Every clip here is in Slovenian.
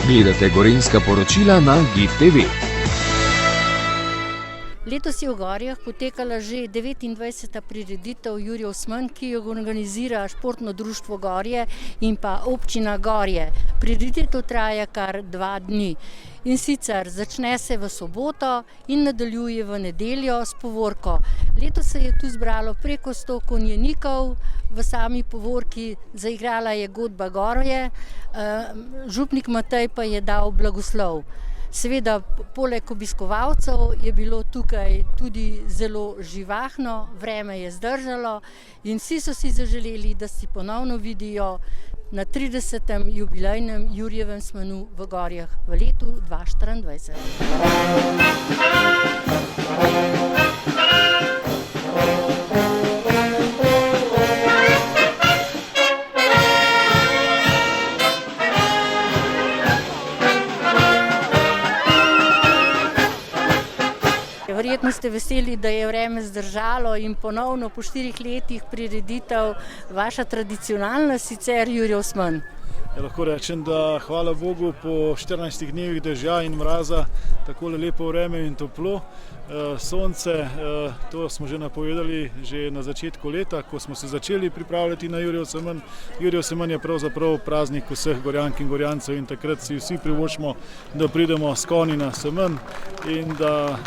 Gledate gorenjska poročila na GIF TV. Letos je v Gorjah potekala že 29. prireditev Jurij Osman, ki jo organizira Športno društvo Gorje in pa občina Gorje. Prireditev traja kar 2 dni. In sicer začne se v soboto in nadaljuje v nedeljo s povorko. Letos se je tu zbralo preko 100 konjenikov, v sami povorki zaigrala je godba Gorje, župnik Matej pa je dal blagoslov. Seveda, poleg obiskovalcev je bilo tukaj tudi zelo živahno, vreme je zdržalo in vsi so si zaželeli, da si ponovno vidijo na 30. jubilejnem Jurijevem smanu v Gorjah v letu 2024. Verjetno ste veseli, da je vreme zdržalo in ponovno po 4 letih prireditev vaša tradicionalna sicer Jurij Osman. Lahko rečem, da hvala Bogu po 14 dnevih dežja in mraza takole lepo vreme in toplo. Sonce, to smo že napovedali že na začetku leta, ko smo se začeli pripravljati na Jurijev semenj. Jurijev semenj je pravzaprav praznik vseh Gorjank in Gorjancev in takrat si vsi privoščimo, da pridemo s konji na semenj in da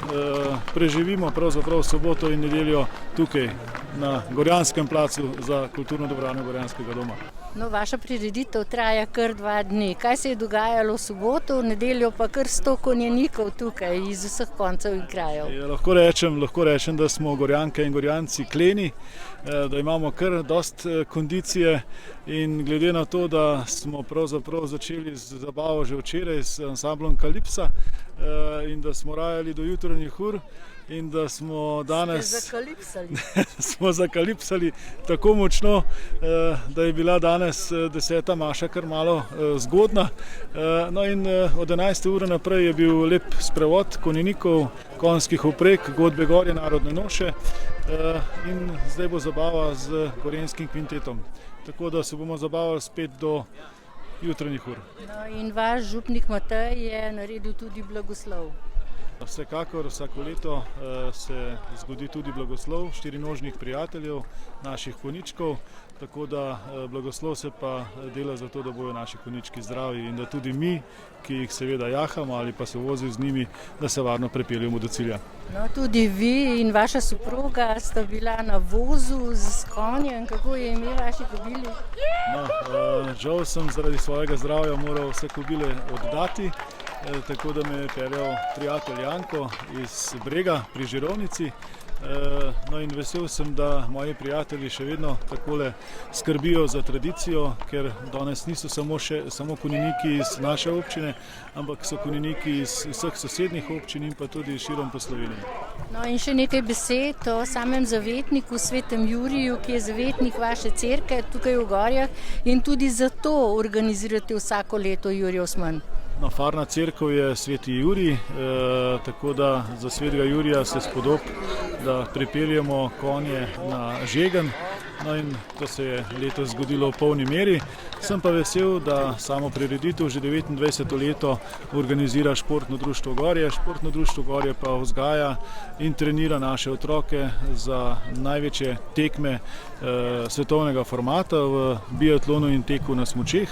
preživimo pravzaprav soboto in nedeljo tukaj na Gorjanskem placu za kulturno dobrano Gorjanskega doma. No, vaša prireditev traja kar 2 dni. Kaj se je dogajalo v soboto, v nedeljo pa kar 100 konjenikov tukaj iz vseh koncev in krajev? Lahko rečem, da smo Gorjanke in Gorjanci kleni, da imamo kar dost kondicije in glede na to, da smo pravzaprav začeli z zabavo že včeraj s ansamblom Kalipsa in da smo rajali do jutranjih ur in da smo danes smo zakalipsali tako močno, da je bila danes 10. maša kar malo zgodna. No in od 11. ure naprej je bil lep sprevod konjenikov, konjskih vpreg, godbe Gorje, narodne noše in zdaj bo zabava z gorenjskim kvintetom. Tako da se bomo zabavali spet do jutranjih ur. No in vaš župnik Matej je naredil tudi blagoslov. Vsekakor vsako leto se zgodi tudi blagoslov 4-nožnih prijateljev, naših konjičkov, tako da blagoslov se pa dela zato, da bojo naši konjički zdravi in da tudi mi, ki jih seveda jahamo ali pa se vozi z njimi, da se varno pripeljemo do cilja. No, tudi vi in vaša soproga sta bila na vozu s konjem. Kako je ime vaši kobili? No, žal sem zaradi svojega zdravja moral vse kobile oddati, tako da me je peljal prijatelj Janko iz Brega pri Žirovnici. No in vesel sem, da moji prijatelji še vedno takole skrbijo za tradicijo, ker danes niso samo konjeniki iz naše občine, ampak so konjeniki iz vseh sosednjih občin in pa tudi širom po Sloveniji. No in še nekaj besed o samem zavetniku, svetem Juriju, ki je zavetnik vaše cerkve tukaj v Gorjah in tudi zato organizirate vsako leto Jurij Osman. No, farna cerkev je sveti Jurij, tako da za svetega Jurija se spodob, da pripeljemo konje na žegen. No in to se je letos zgodilo v polni meri. Sem pa vesel, da samo prireditev že 29. leto organizira Športno društvo Gorje. Športno društvo Gorje pa vzgaja in trenira naše otroke za največje tekme svetovnega formata v biatlonu in teku na smučeh.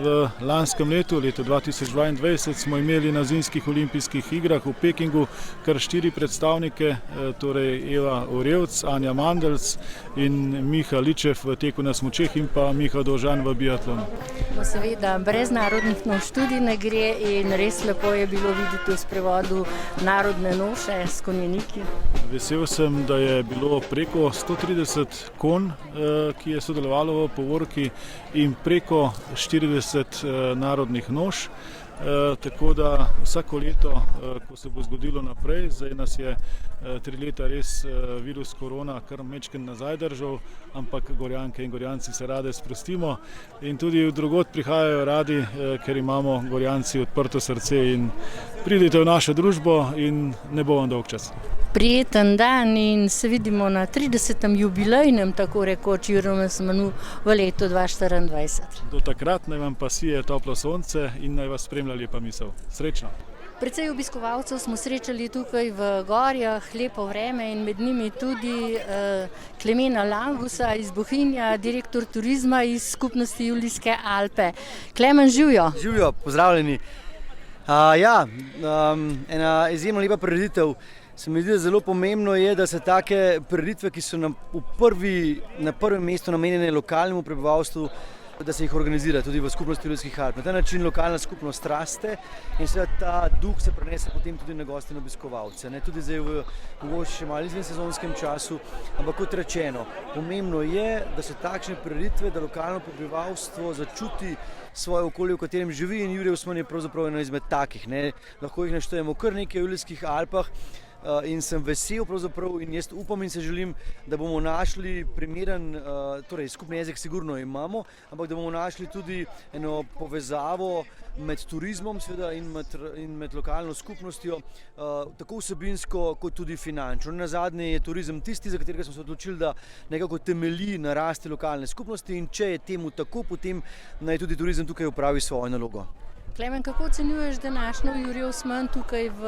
V lanskem letu, leto 2022, smo imeli na zimskih olimpijskih igrah v Pekingu kar 4 predstavnike, torej Eva Orevc, Anja Mandelc in Miha Ličev v teku na smučeh in pa Miha Dovžan v biatlonu. No, seveda, brez narodnih noš tudi ne gre in res lepo je bilo videti v sprevodu narodne noše s konjeniki. Vesel sem, da je bilo preko 130 konj, ki je sodelovalo v povorki in preko 40 narodnih noš. Tako da vsako leto, ko se bo zgodilo naprej, zdaj nas je 3 leta res virus korona kar majčkeno nazaj držal, ampak Gorjanke in Gorjanci se rade sprostimo in tudi drugod prihajajo radi, ker imamo Gorjanci odprto srce in Pridite v našo družbo in ne bo vam dolg čas. Prijeten dan in se vidimo na 30. jubilejnem, tako rekoč, Juriju Osmanu v letu 2024. Do takrat naj vam pa sije toplo sonce in naj vas spremlja lepa misel. Srečno! Precej obiskovalcev smo srečali tukaj v Gorjah, lepo vreme in med njimi tudi Klemena Langusa iz Bohinja, direktor turizma iz skupnosti Julijske Alpe. Klemen, živijo! Živijo, pozdravljeni! Ena izjemno lepa prireditev. Se mi zdi, da zelo pomembno je, da se take prireditve, ki so na prvem mestu namenjene lokalnemu prebivalstvu, da se jih organizira tudi v skupnosti Julijskih Alp. Na ta način lokalna skupnost raste in seveda ta duh se prenese potem tudi na goste in obiskovalce. Tudi zdaj mogoče še malo izven sezonskem času, ampak kot rečeno, pomembno je, da so takšne prireditve, da lokalno prebivalstvo začuti svoje okolje, v katerem živi, in Jurij Osman je pravzaprav eno izmed takih. Lahko jih naštejemo kar nekaj v Julijskih Alpah. In sem vesel pravzaprav in jaz upam in se želim, da bomo našli primeren, torej skupni jezik sigurno imamo, ampak da bomo našli tudi eno povezavo med turizmom seveda in med lokalno skupnostjo, tako vsebinsko kot tudi finančno. Nazadnje je turizem tisti, za katerega smo se odločili, da nekako temelji na rasti lokalne skupnosti, in če je temu tako, potem naj tudi turizem tukaj opravi svojo nalogo. Klemen, kako ocenjuješ današnjo Jurij Osman tukaj v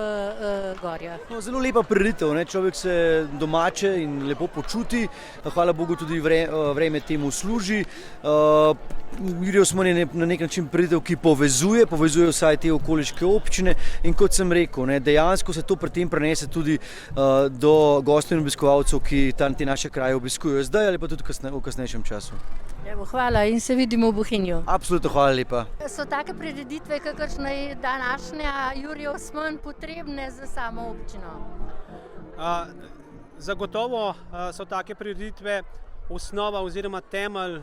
Gorjah? Zelo lepa prireditev, človek se domače in lepo počuti, hvala Bogu tudi vreme temu služi. Jurij Osman je na nek način prireditev, ki povezuje vsaj te okoliške občine, in kot sem rekel, dejansko se to pri tem prenese tudi do gostov in obiskovalcev, ki te naše kraje obiskujejo zdaj ali pa tudi v kasnejšem času. Hvala in se vidimo v Bohinju. Absolutno, hvala lepa. So take prireditve, kakršna je današnja Jurij Osman, potrebne za samo občino? Zagotovo so take prireditve osnova oziroma temelj,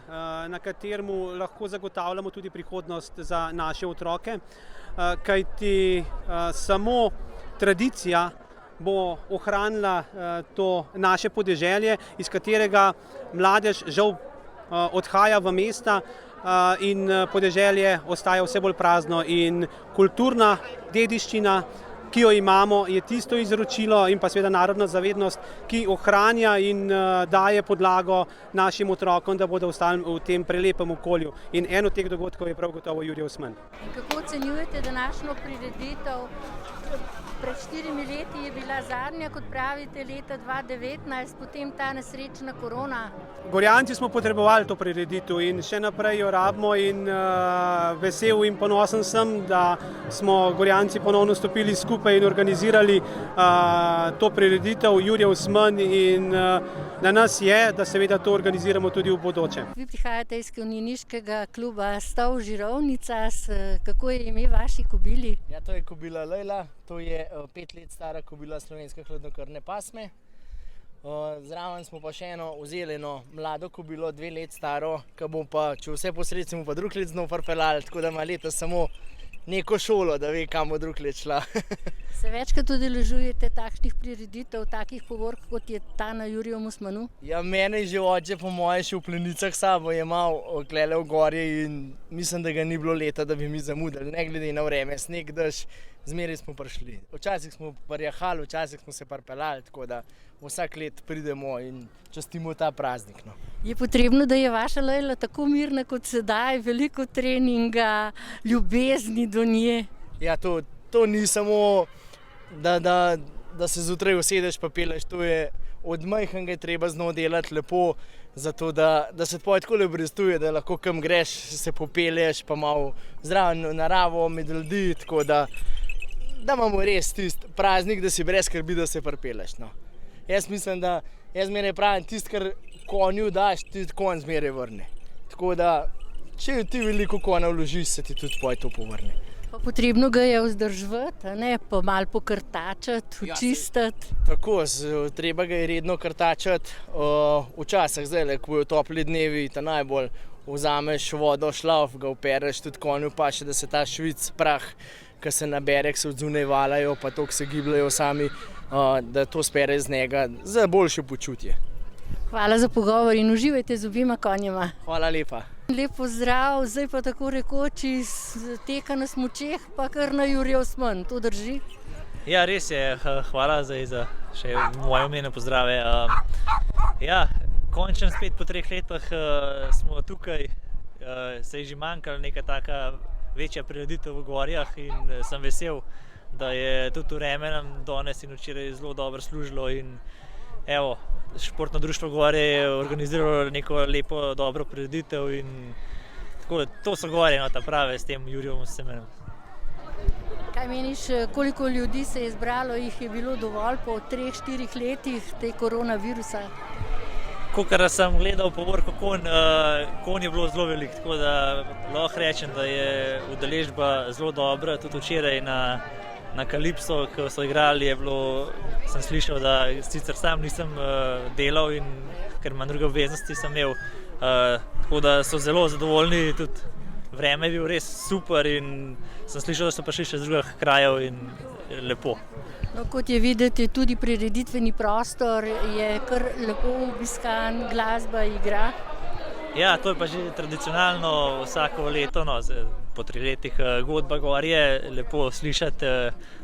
na katerem lahko zagotavljamo tudi prihodnost za naše otroke, kajti samo tradicija bo ohranila to naše podeželje, iz katerega mladež žal odhaja v mesta in podeželje ostaja vse bolj prazno, in kulturna dediščina, ki jo imamo, je tisto izročilo, in pa seveda narodna zavednost, ki ohranja in daje podlago našim otrokom, da bodo ostali v tem prelepem okolju. In en od teh dogodkov je prav gotovo Jurij Osman. Kako ocenjujete današnjo prireditev? Pred 4 leti je bila zadnja, kot pravite, leta 2019, potem ta nesrečna korona. Gorjanci smo potrebovali to prireditev in še naprej jo rabimo, in vesel in ponosen sem, da smo Gorjanci ponovno stopili skupaj in organizirali to prireditev Jurij Osman, in na nas je, da seveda to organiziramo tudi v bodoče. Vi prihajate iz konjeniškega kluba Stov Žirovnica. Kako je ime vaši kobili? Ja, to je kobila Lejla, to je 5 let stara kobila slovenske hladnokrvne pasme. Zraven smo pa še vzeli eno mlado kobilo, 2 let staro, ki bo pa, če vse posredi, smo pa drug let znov farfelali, tako da ima letos samo neko šolo, da ve, kam bo drug let šla. Se večkrat udeležujete takšnih prireditev, takih povork, kot je ta na Juriju Osmanu? Ja, mene je že oče po moje še v Plenicah sabo jemal klele v gorje, in mislim, da ga ni bilo leta, da bi mi zamudili, ne glede na vreme, sneg, dež, zmeraj smo prišli. Včasih smo parjahali, včasih smo se parpeljali, tako da vsak let pridemo in častimo ta praznik. Je potrebno, da je vaša Lejla tako mirna kot sedaj, veliko treninga, ljubezni do nje? Ja, to ni samo, da se zjutraj usedeš pa peleš, to je od majhnega treba znova delati lepo, zato da se tvoje tako obrestuje, da lahko kam greš, se popeleš, pa malo zraven naravo, med ljudi, tako da imamo res tisti praznik, da si brez skrbi, da se pripeleš. Jaz mislim, da jaz zmeraj pravim, tisto, kar konju daš, ti konj zmeraj vrne. Tako da, če ti veliko konja vložiš, se ti tudi to povrne. Pa potrebno ga je vzdrževati, pa malo pokrtačati, očistiti. Tako, treba ga je redno krtačati. Včasih, zdaj, ko bojo topli dnevi, ta najbolj vzameš vodo, šlauf, ga opereš, tudi konju pa še, da se ta švic, prah, ki se nabere, ki se odzunaj valajo, pa to, ki se gibljajo sami, da to spere iz njega za boljše počutje. Hvala za pogovor in uživajte z obima konjema. Hvala lepa. Lep pozdrav, zdaj pa tako rekoč iz teka na smučeh, pa kar na Jurjev Osman, to drži? Ja, res je, hvala za še moje imene pozdrave. Ja, končno spet po 3 letih smo tukaj, se je že manjkala neka taka večja prireditev v Gorjah in sem vesel, da je tudi vreme nam danes in včeraj zelo dobro služilo in evo, Športno društvo Gorje je organiziralo neko lepo, dobro prireditev in tako, to so Gorje, no, ta prave s tem Jurjevom semenom. Kaj meniš, koliko ljudi se je zbralo, jih je bilo dovolj po 3-4 letih te koronavirusa? Kakor sem gledal po vrhu konj je bilo zelo veliko, tako da lahko rečem, da je udeležba zelo dobra. Tudi včeraj na Kalipso, ko so igrali, je bilo, sem slišal, da sicer sam nisem delal in ker imam druge obveznosti sem imel, tako da so zelo zadovoljni, tudi vreme je bil res super in sem slišal, da so prišli še z drugih krajev in lepo. No, kot je videti, tudi prireditveni prostor je kar lepo obiskan, glasba, igra. Ja, to je pa že tradicionalno vsako leto, no, po 3 letih godba Gorje, lepo slišati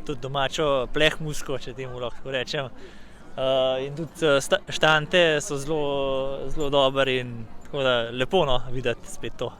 tudi domačo plehmusko, če temu lahko rečem. In tudi štante so zelo dobre in tako da lepo, no, videti spet to.